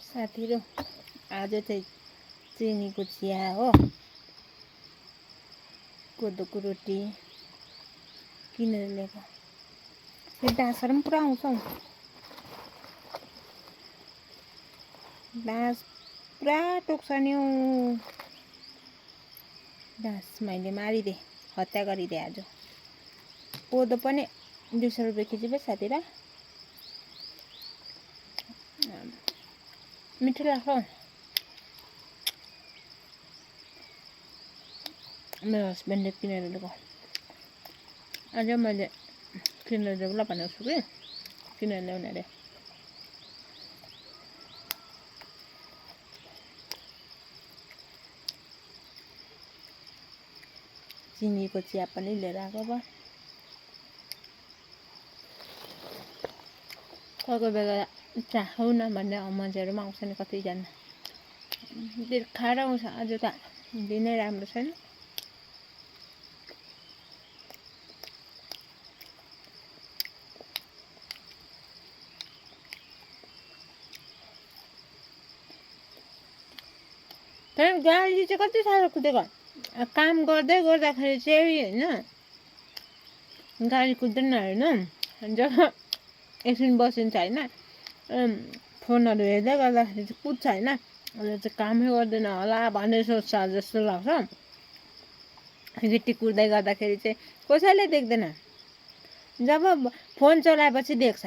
साथीहरु आज चाहिँ चिनीको चिया हो, कोदोको रोटी किनेर ल्याएको। यो डाँसहरू पनि पुरा आउँछ हौ, डाँस पुरा टोक्छ नि। डाँस मैले मारिदिएँ, हत्या गरिदिएँ आज। कोदो पनि 200 रुपियाँ केजी पो साथीहरु, मिठो लाग्छ। मेरो हस्बेन्डले किनेर ल्याएको। आज मैले किनेर ल्याऊ ल भनेको छु कि किनेर ल्याउने अरे। चिनीको चिया पनि लिएर आएको भयो। कोही कोही बेला चिया खाऊ न भन्ने मान्छेहरू पनि आउँछ नि कतिजना। बिर्खाएर आउँछ। आज त दिनै राम्रो छैन। तर गाडी चाहिँ कति साह्रो कुदेको। काम गर्दै गर्दाखेरि चाहिँ होइन गाडी कुद्दैन होइन। जब एकछिन बसिन्छ होइन, फोनहरू हेर्दै गर्दाखेरि चाहिँ कुद्छ होइन। अहिले चाहिँ कामै गर्दैन होला भन्ने सोच्छ जस्तो लाग्छ। गिट्टी कुर्दै गर्दाखेरि चाहिँ कसैले देख्दैन, जब फोन चलाएपछि देख्छ।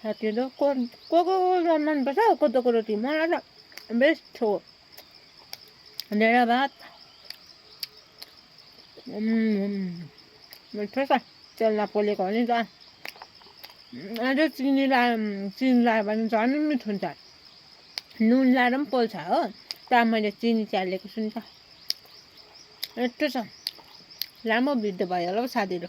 साथीहरु को मनपर्छ कोदोको रोटी, मलाई त बेस्ट हो। लिएर भात मिठो छ, तेलमा पोलेको हो नि त। अझ चिनी लायो भने झन् मिठो हुन्छ। नुन लाएर पनि पोल्छ हो, तर मैले चिनी चालेको छु नि त। यस्तो छ। लामो भिडियो भयो होला हौ साथीहरु।